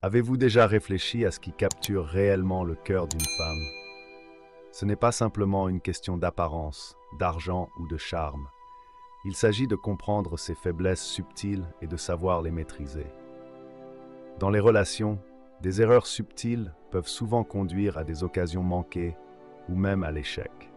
Avez-vous déjà réfléchi à ce qui capture réellement le cœur d'une femme? Ce n'est pas simplement une question d'apparence, d'argent ou de charme. Il s'agit de comprendre ses faiblesses subtiles et de savoir les maîtriser. Dans les relations, des erreurs subtiles peuvent souvent conduire à des occasions manquées ou même à l'échec.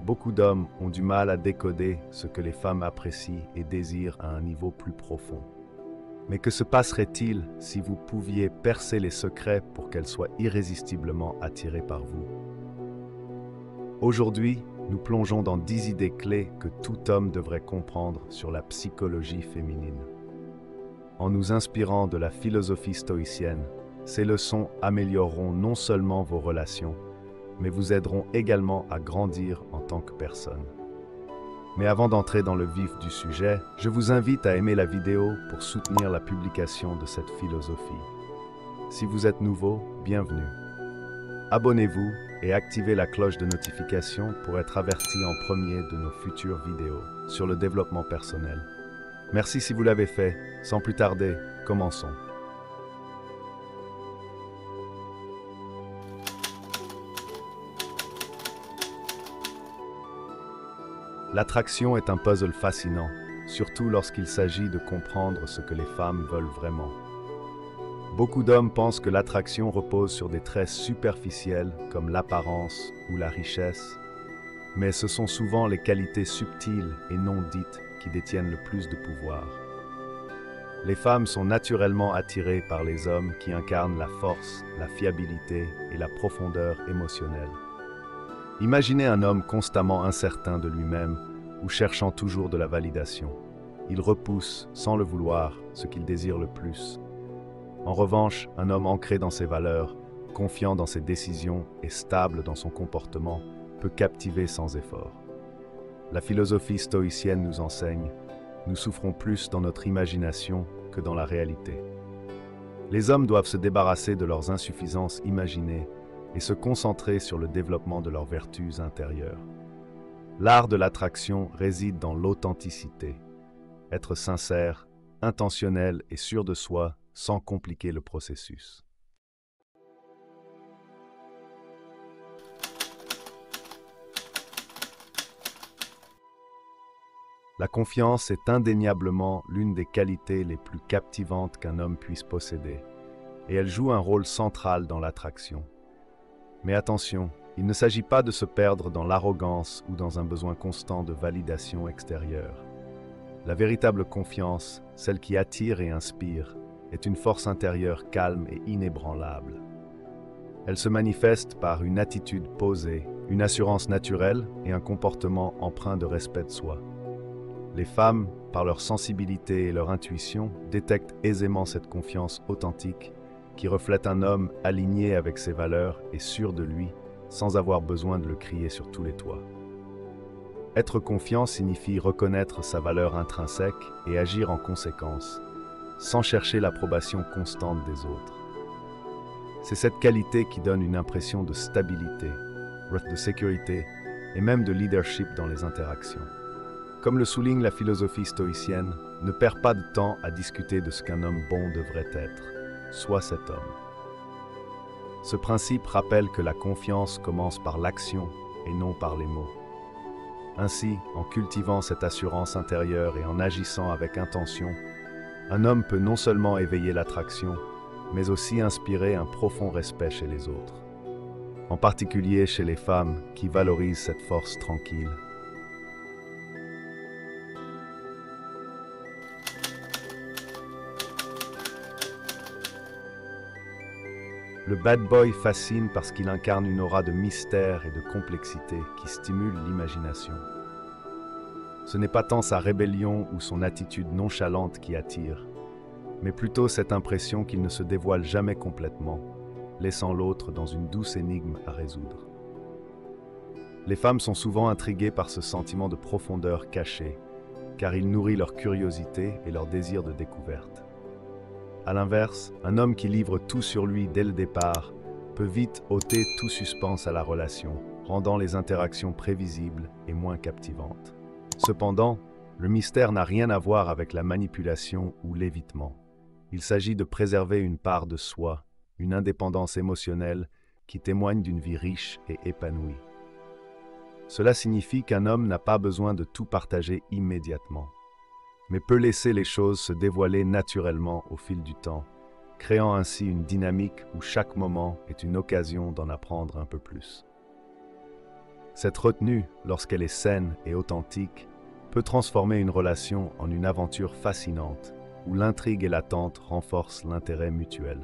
Beaucoup d'hommes ont du mal à décoder ce que les femmes apprécient et désirent à un niveau plus profond. Mais que se passerait-il si vous pouviez percer les secrets pour qu'elles soient irrésistiblement attirées par vous? Aujourd'hui, nous plongeons dans 10 idées clés que tout homme devrait comprendre sur la psychologie féminine. En nous inspirant de la philosophie stoïcienne, ces leçons amélioreront non seulement vos relations, mais vous aideront également à grandir en tant que personne. Mais avant d'entrer dans le vif du sujet, je vous invite à aimer la vidéo pour soutenir la publication de cette philosophie. Si vous êtes nouveau, bienvenue. Abonnez-vous et activez la cloche de notification pour être averti en premier de nos futures vidéos sur le développement personnel. Merci si vous l'avez fait. Sans plus tarder, commençons. L'attraction est un puzzle fascinant, surtout lorsqu'il s'agit de comprendre ce que les femmes veulent vraiment. Beaucoup d'hommes pensent que l'attraction repose sur des traits superficiels comme l'apparence ou la richesse, mais ce sont souvent les qualités subtiles et non dites qui détiennent le plus de pouvoir. Les femmes sont naturellement attirées par les hommes qui incarnent la force, la fiabilité et la profondeur émotionnelle. Imaginez un homme constamment incertain de lui-même ou cherchant toujours de la validation. Il repousse, sans le vouloir, ce qu'il désire le plus. En revanche, un homme ancré dans ses valeurs, confiant dans ses décisions et stable dans son comportement peut captiver sans effort. La philosophie stoïcienne nous enseigne, nous souffrons plus dans notre imagination que dans la réalité. Les hommes doivent se débarrasser de leurs insuffisances imaginées et se concentrer sur le développement de leurs vertus intérieures. L'art de l'attraction réside dans l'authenticité. Être sincère, intentionnel et sûr de soi sans compliquer le processus. La confiance est indéniablement l'une des qualités les plus captivantes qu'un homme puisse posséder, et elle joue un rôle central dans l'attraction. Mais attention, il ne s'agit pas de se perdre dans l'arrogance ou dans un besoin constant de validation extérieure. La véritable confiance, celle qui attire et inspire, est une force intérieure calme et inébranlable. Elle se manifeste par une attitude posée, une assurance naturelle et un comportement empreint de respect de soi. Les femmes, par leur sensibilité et leur intuition, détectent aisément cette confiance authentique qui reflète un homme aligné avec ses valeurs et sûr de lui, sans avoir besoin de le crier sur tous les toits. Être confiant signifie reconnaître sa valeur intrinsèque et agir en conséquence, sans chercher l'approbation constante des autres. C'est cette qualité qui donne une impression de stabilité, de sécurité et même de leadership dans les interactions. Comme le souligne la philosophie stoïcienne, ne perds pas de temps à discuter de ce qu'un homme bon devrait être. Sois cet homme. Ce principe rappelle que la confiance commence par l'action et non par les mots. Ainsi, en cultivant cette assurance intérieure et en agissant avec intention, un homme peut non seulement éveiller l'attraction, mais aussi inspirer un profond respect chez les autres. En particulier chez les femmes qui valorisent cette force tranquille. Le bad boy fascine parce qu'il incarne une aura de mystère et de complexité qui stimule l'imagination. Ce n'est pas tant sa rébellion ou son attitude nonchalante qui attire, mais plutôt cette impression qu'il ne se dévoile jamais complètement, laissant l'autre dans une douce énigme à résoudre. Les femmes sont souvent intriguées par ce sentiment de profondeur caché, car il nourrit leur curiosité et leur désir de découverte. A l'inverse, un homme qui livre tout sur lui dès le départ peut vite ôter tout suspense à la relation, rendant les interactions prévisibles et moins captivantes. Cependant, le mystère n'a rien à voir avec la manipulation ou l'évitement. Il s'agit de préserver une part de soi, une indépendance émotionnelle qui témoigne d'une vie riche et épanouie. Cela signifie qu'un homme n'a pas besoin de tout partager immédiatement, mais peut laisser les choses se dévoiler naturellement au fil du temps, créant ainsi une dynamique où chaque moment est une occasion d'en apprendre un peu plus. Cette retenue, lorsqu'elle est saine et authentique, peut transformer une relation en une aventure fascinante, où l'intrigue et l'attente renforcent l'intérêt mutuel.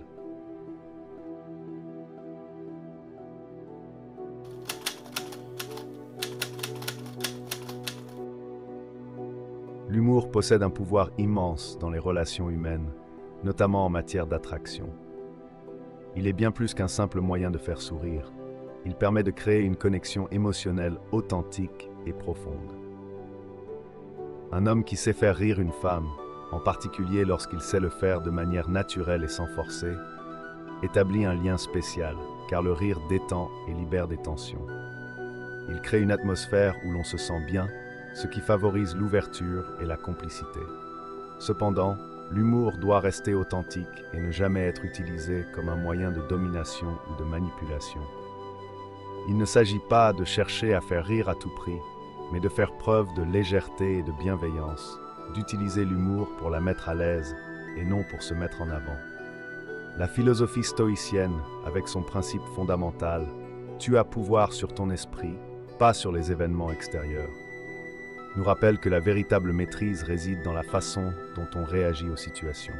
L'humour possède un pouvoir immense dans les relations humaines, notamment en matière d'attraction. Il est bien plus qu'un simple moyen de faire sourire. Il permet de créer une connexion émotionnelle authentique et profonde. Un homme qui sait faire rire une femme, en particulier lorsqu'il sait le faire de manière naturelle et sans forcer, établit un lien spécial, car le rire détend et libère des tensions. Il crée une atmosphère où l'on se sent bien, ce qui favorise l'ouverture et la complicité. Cependant, l'humour doit rester authentique et ne jamais être utilisé comme un moyen de domination ou de manipulation. Il ne s'agit pas de chercher à faire rire à tout prix, mais de faire preuve de légèreté et de bienveillance, d'utiliser l'humour pour la mettre à l'aise et non pour se mettre en avant. La philosophie stoïcienne, avec son principe fondamental « tu as pouvoir sur ton esprit, pas sur les événements extérieurs », nous rappelle que la véritable maîtrise réside dans la façon dont on réagit aux situations.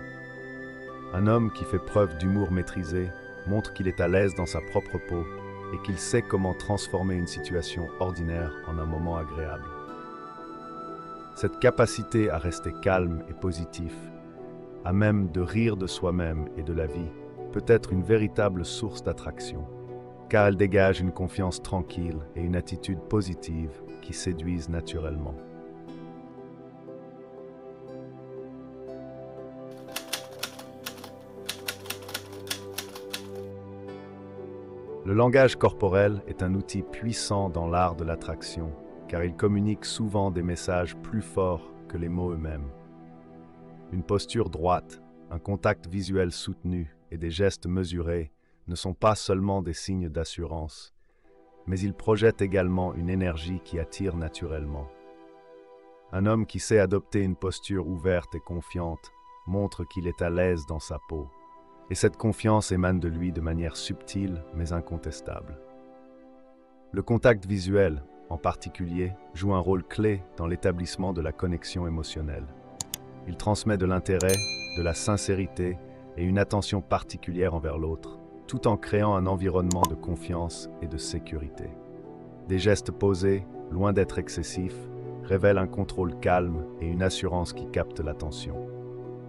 Un homme qui fait preuve d'humour maîtrisé montre qu'il est à l'aise dans sa propre peau et qu'il sait comment transformer une situation ordinaire en un moment agréable. Cette capacité à rester calme et positif, à même de rire de soi-même et de la vie, peut être une véritable source d'attraction, car elle dégage une confiance tranquille et une attitude positive qui séduisent naturellement. Le langage corporel est un outil puissant dans l'art de l'attraction, car il communique souvent des messages plus forts que les mots eux-mêmes. Une posture droite, un contact visuel soutenu et des gestes mesurés ne sont pas seulement des signes d'assurance, mais ils projettent également une énergie qui attire naturellement. Un homme qui sait adopter une posture ouverte et confiante montre qu'il est à l'aise dans sa peau, et cette confiance émane de lui de manière subtile mais incontestable. Le contact visuel, en particulier, joue un rôle clé dans l'établissement de la connexion émotionnelle. Il transmet de l'intérêt, de la sincérité et une attention particulière envers l'autre, tout en créant un environnement de confiance et de sécurité. Des gestes posés, loin d'être excessifs, révèlent un contrôle calme et une assurance qui capte l'attention.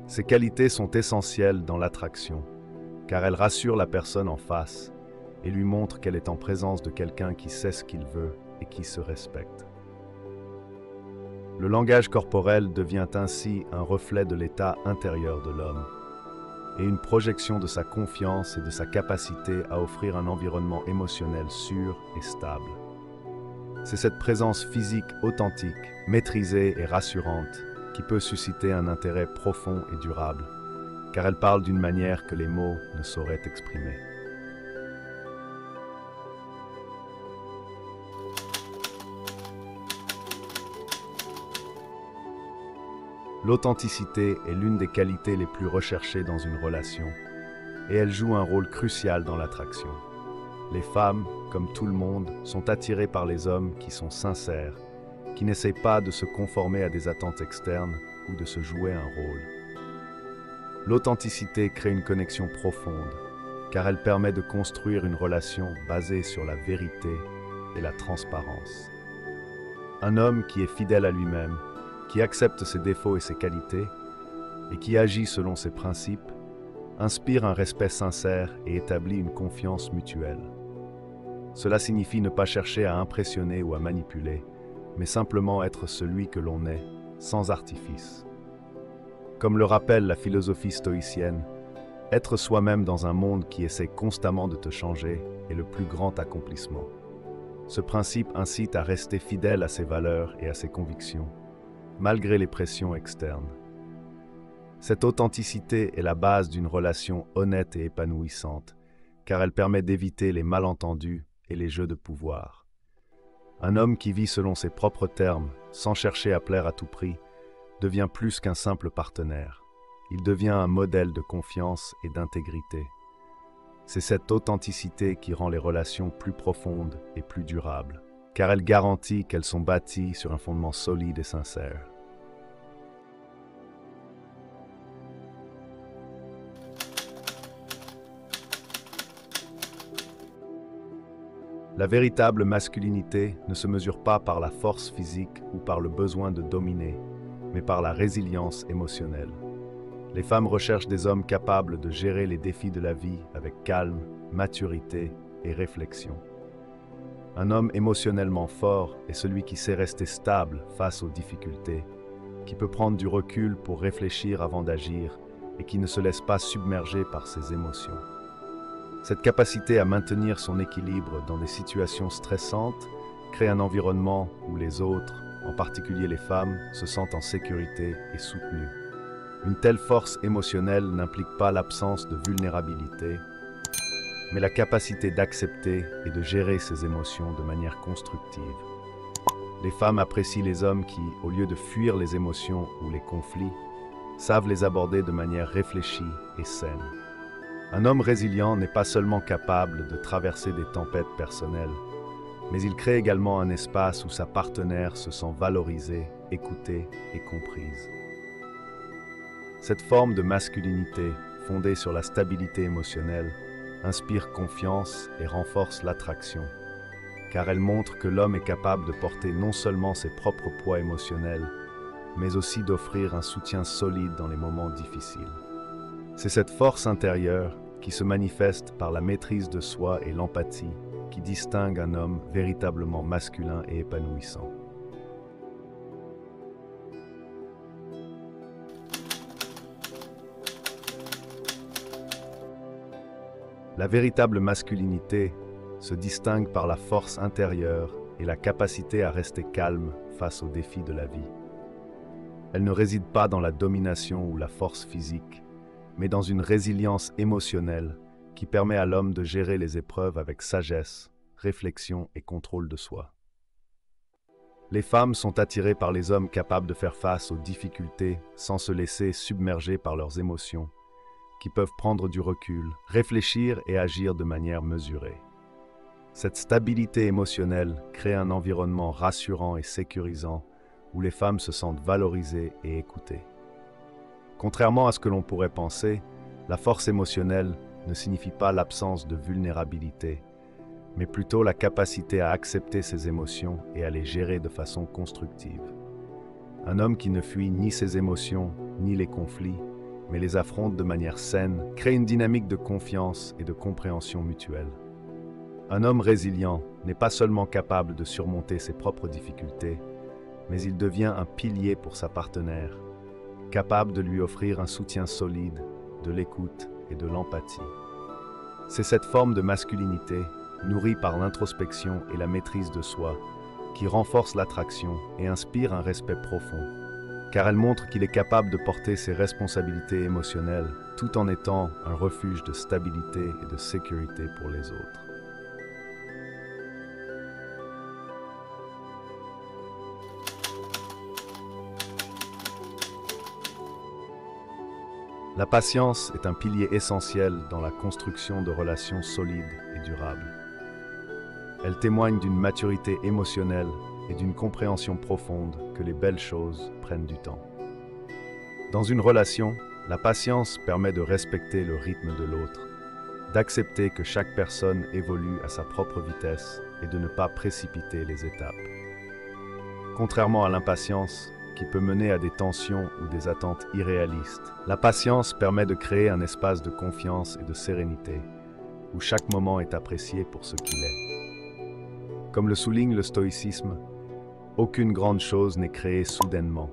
Ces qualités sont essentielles dans l'attraction, car elles rassurent la personne en face et lui montrent qu'elle est en présence de quelqu'un qui sait ce qu'il veut et qui se respecte. Le langage corporel devient ainsi un reflet de l'état intérieur de l'homme, et une projection de sa confiance et de sa capacité à offrir un environnement émotionnel sûr et stable. C'est cette présence physique authentique, maîtrisée et rassurante qui peut susciter un intérêt profond et durable, car elle parle d'une manière que les mots ne sauraient exprimer. L'authenticité est l'une des qualités les plus recherchées dans une relation, et elle joue un rôle crucial dans l'attraction. Les femmes, comme tout le monde, sont attirées par les hommes qui sont sincères, qui n'essayent pas de se conformer à des attentes externes ou de se jouer un rôle. L'authenticité crée une connexion profonde, car elle permet de construire une relation basée sur la vérité et la transparence. Un homme qui est fidèle à lui-même, qui accepte ses défauts et ses qualités, et qui agit selon ses principes, inspire un respect sincère et établit une confiance mutuelle. Cela signifie ne pas chercher à impressionner ou à manipuler, mais simplement être celui que l'on est, sans artifice. Comme le rappelle la philosophie stoïcienne, être soi-même dans un monde qui essaie constamment de te changer est le plus grand accomplissement. Ce principe incite à rester fidèle à ses valeurs et à ses convictions, malgré les pressions externes. Cette authenticité est la base d'une relation honnête et épanouissante, car elle permet d'éviter les malentendus et les jeux de pouvoir. Un homme qui vit selon ses propres termes, sans chercher à plaire à tout prix, devient plus qu'un simple partenaire. Il devient un modèle de confiance et d'intégrité. C'est cette authenticité qui rend les relations plus profondes et plus durables, car elle garantit qu'elles sont bâties sur un fondement solide et sincère. La véritable masculinité ne se mesure pas par la force physique ou par le besoin de dominer, mais par la résilience émotionnelle. Les femmes recherchent des hommes capables de gérer les défis de la vie avec calme, maturité et réflexion. Un homme émotionnellement fort est celui qui sait rester stable face aux difficultés, qui peut prendre du recul pour réfléchir avant d'agir et qui ne se laisse pas submerger par ses émotions. Cette capacité à maintenir son équilibre dans des situations stressantes crée un environnement où les autres, en particulier les femmes, se sentent en sécurité et soutenues. Une telle force émotionnelle n'implique pas l'absence de vulnérabilité, mais la capacité d'accepter et de gérer ses émotions de manière constructive. Les femmes apprécient les hommes qui, au lieu de fuir les émotions ou les conflits, savent les aborder de manière réfléchie et saine. Un homme résilient n'est pas seulement capable de traverser des tempêtes personnelles, mais il crée également un espace où sa partenaire se sent valorisée, écoutée et comprise. Cette forme de masculinité, fondée sur la stabilité émotionnelle, inspire confiance et renforce l'attraction, car elle montre que l'homme est capable de porter non seulement ses propres poids émotionnels, mais aussi d'offrir un soutien solide dans les moments difficiles. C'est cette force intérieure qui se manifeste par la maîtrise de soi et l'empathie qui distingue un homme véritablement masculin et épanouissant. La véritable masculinité se distingue par la force intérieure et la capacité à rester calme face aux défis de la vie. Elle ne réside pas dans la domination ou la force physique, mais dans une résilience émotionnelle qui permet à l'homme de gérer les épreuves avec sagesse, réflexion et contrôle de soi. Les femmes sont attirées par les hommes capables de faire face aux difficultés sans se laisser submerger par leurs émotions, qui peuvent prendre du recul, réfléchir et agir de manière mesurée. Cette stabilité émotionnelle crée un environnement rassurant et sécurisant où les femmes se sentent valorisées et écoutées. Contrairement à ce que l'on pourrait penser, la force émotionnelle ne signifie pas l'absence de vulnérabilité, mais plutôt la capacité à accepter ses émotions et à les gérer de façon constructive. Un homme qui ne fuit ni ses émotions ni les conflits, mais les affronte de manière saine, crée une dynamique de confiance et de compréhension mutuelle. Un homme résilient n'est pas seulement capable de surmonter ses propres difficultés, mais il devient un pilier pour sa partenaire, capable de lui offrir un soutien solide, de l'écoute et de l'empathie. C'est cette forme de masculinité, nourrie par l'introspection et la maîtrise de soi, qui renforce l'attraction et inspire un respect profond, car elle montre qu'il est capable de porter ses responsabilités émotionnelles tout en étant un refuge de stabilité et de sécurité pour les autres. La patience est un pilier essentiel dans la construction de relations solides et durables. Elle témoigne d'une maturité émotionnelle et d'une compréhension profonde que les belles choses prennent du temps. Dans une relation, la patience permet de respecter le rythme de l'autre, d'accepter que chaque personne évolue à sa propre vitesse et de ne pas précipiter les étapes. Contrairement à l'impatience, qui peut mener à des tensions ou des attentes irréalistes, la patience permet de créer un espace de confiance et de sérénité, où chaque moment est apprécié pour ce qu'il est. Comme le souligne le stoïcisme, aucune grande chose n'est créée soudainement.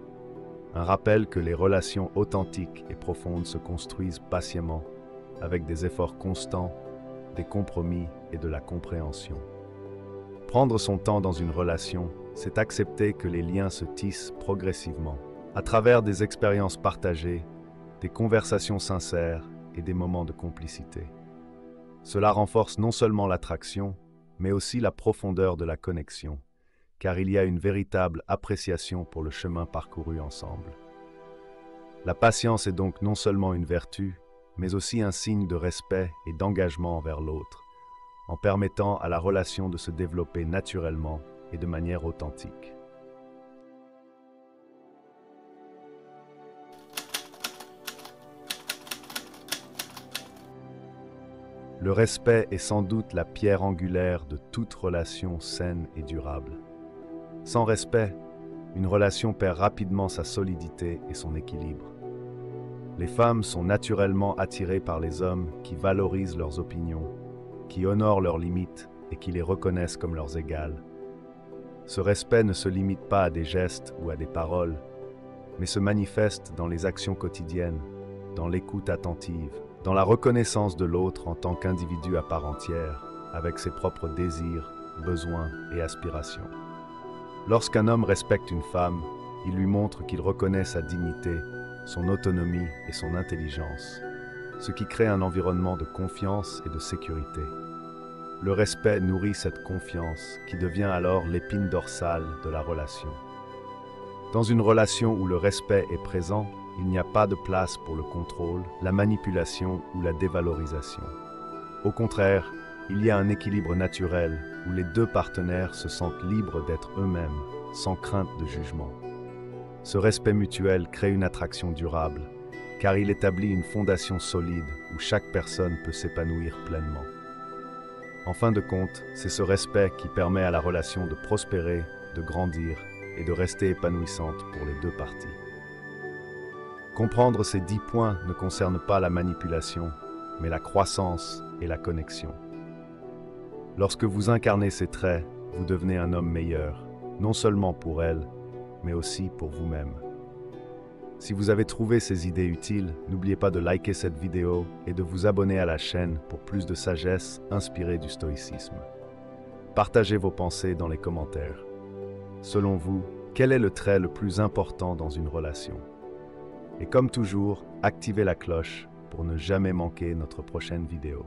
Un rappel que les relations authentiques et profondes se construisent patiemment, avec des efforts constants, des compromis et de la compréhension. Prendre son temps dans une relation, c'est accepter que les liens se tissent progressivement, à travers des expériences partagées, des conversations sincères et des moments de complicité. Cela renforce non seulement l'attraction, mais aussi la profondeur de la connexion, car il y a une véritable appréciation pour le chemin parcouru ensemble. La patience est donc non seulement une vertu, mais aussi un signe de respect et d'engagement envers l'autre, en permettant à la relation de se développer naturellement et de manière authentique. Le respect est sans doute la pierre angulaire de toute relation saine et durable. Sans respect, une relation perd rapidement sa solidité et son équilibre. Les femmes sont naturellement attirées par les hommes qui valorisent leurs opinions, qui honorent leurs limites et qui les reconnaissent comme leurs égales. Ce respect ne se limite pas à des gestes ou à des paroles, mais se manifeste dans les actions quotidiennes, dans l'écoute attentive, dans la reconnaissance de l'autre en tant qu'individu à part entière, avec ses propres désirs, besoins et aspirations. Lorsqu'un homme respecte une femme, il lui montre qu'il reconnaît sa dignité, son autonomie et son intelligence, ce qui crée un environnement de confiance et de sécurité. Le respect nourrit cette confiance qui devient alors l'épine dorsale de la relation. Dans une relation où le respect est présent, il n'y a pas de place pour le contrôle, la manipulation ou la dévalorisation. Au contraire, il y a un équilibre naturel où les deux partenaires se sentent libres d'être eux-mêmes, sans crainte de jugement. Ce respect mutuel crée une attraction durable, car il établit une fondation solide où chaque personne peut s'épanouir pleinement. En fin de compte, c'est ce respect qui permet à la relation de prospérer, de grandir et de rester épanouissante pour les deux parties. Comprendre ces 10 points ne concerne pas la manipulation, mais la croissance et la connexion. Lorsque vous incarnez ces traits, vous devenez un homme meilleur, non seulement pour elle, mais aussi pour vous-même. Si vous avez trouvé ces idées utiles, n'oubliez pas de liker cette vidéo et de vous abonner à la chaîne pour plus de sagesse inspirée du stoïcisme. Partagez vos pensées dans les commentaires. Selon vous, quel est le trait le plus important dans une relation? Et comme toujours, activez la cloche pour ne jamais manquer notre prochaine vidéo.